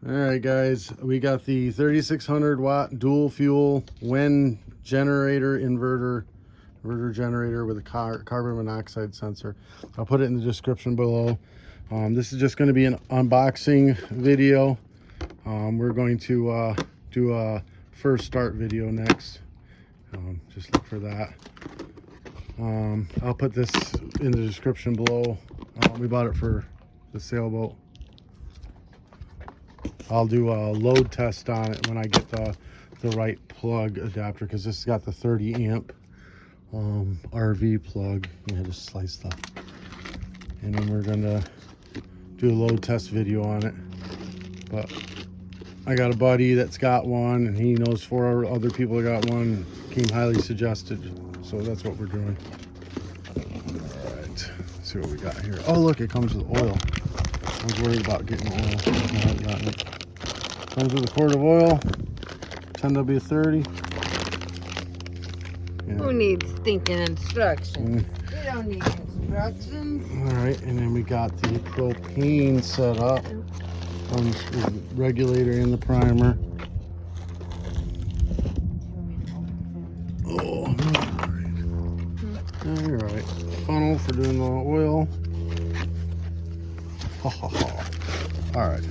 All right, guys, we got the 3600 watt dual fuel WEN generator inverter generator with a carbon monoxide sensor. I'll put it in the description below. This is just going to be an unboxing video. We're going to do a first start video next. Just look for that. I'll put this in the description below. We bought it for the sailboat. I'll do a load test on it when I get the right plug adapter, because this has got the 30 amp RV plug. Yeah, just slice that. And then we're gonna do a load test video on it. But I got a buddy that's got one, and he knows 4 other people that got one. Came highly suggested, so that's what we're doing. All right, let's see what we got here. Oh, look, it comes with oil. I was worried about getting oil. I haven't gotten it. Comes with a quart of oil, 10W30. Yeah. Who needs stinking instructions? We don't need instructions. All right, and then we got the propane set up. Comes with the regulator and the primer. Oh, all right. Funnel for doing the oil. All right.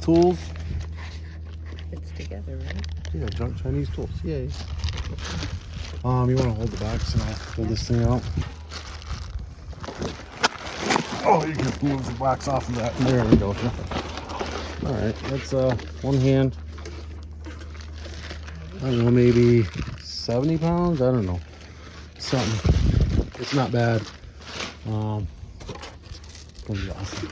Tools. It's together, right? Yeah, junk Chinese tools. Yay. You want to hold the box and I'll pull this thing out. Oh, you can move the box off of that. There we go. All right, that's one hand. I don't know, maybe 70 pounds. I don't know, something. It's not bad. Gonna be awesome.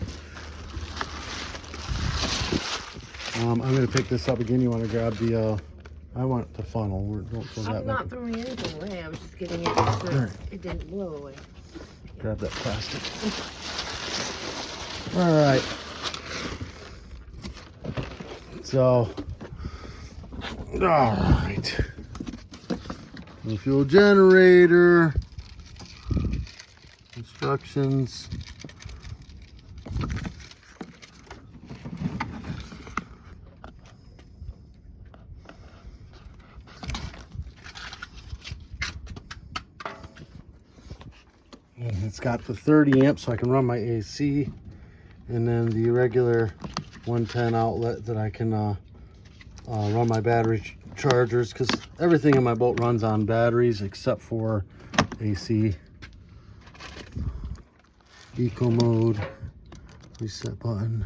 I'm gonna pick this up again. You want to grab the? I want the funnel. Don't throw that. I'm not throwing anything away. I was just getting it so it didn't blow away. Grab that plastic. All right. So, all right. The fuel generator. Instructions. And it's got the 30 amps, so I can run my AC, and then the regular 110 outlet that I can run my battery chargers, because everything in my boat runs on batteries except for AC. Eco mode, reset button,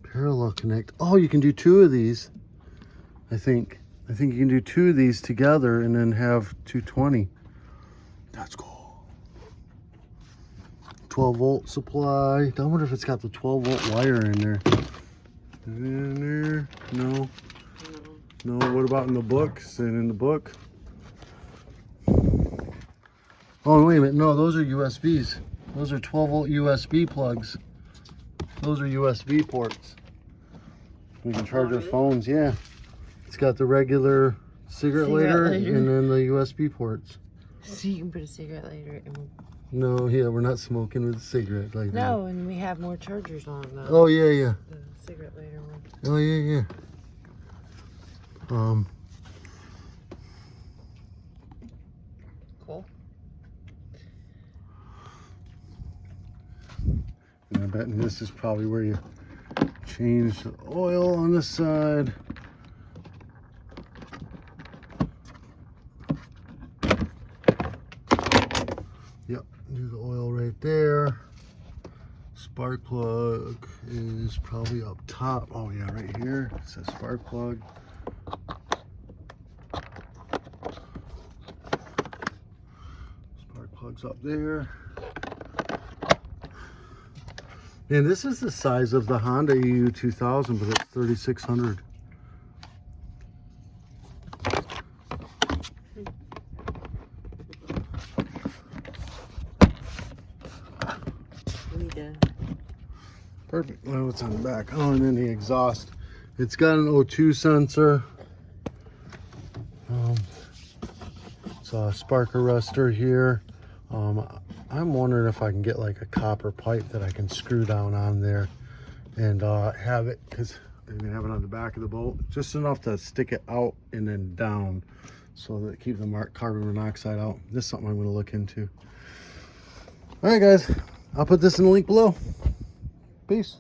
parallel connect. Oh, you can do 2 of these. I think you can do 2 of these together and then have 220. That's cool. 12 volt supply. I wonder if it's got the 12 volt wire in there. In there? No. No. What about in the book? Is it in the book? Oh, wait a minute. No, those are USBs. Those are 12 volt USB plugs. Those are USB ports. We can charge our phones. Yeah. It's got the regular cigarette lighter and then the USB ports. So you can put a cigarette lighter in. No, yeah, we're not smoking with a cigarette lighter. No, and we have more chargers on the. Oh yeah, yeah. The cigarette lighter one. Oh yeah, yeah. Cool. And I bet this is probably where you change the oil on this side. Yep, do the oil right there. Spark plug is probably up top. Oh yeah, right here. It says spark plug. Spark plug's up there. And this is the size of the Honda EU 2000, but it's 3600. Perfect. Well, what's on the back? Oh, and then the exhaust. It's got an O2 sensor. It's a spark arrestor here. I'm wondering if I can get like a copper pipe that I can screw down on there and have it, because I'm gonna have it on the back of the boat, just enough to stick it out and then down, so that keep the carbon monoxide out. This is something I'm gonna look into. All right, guys, I'll put this in the link below. Peace.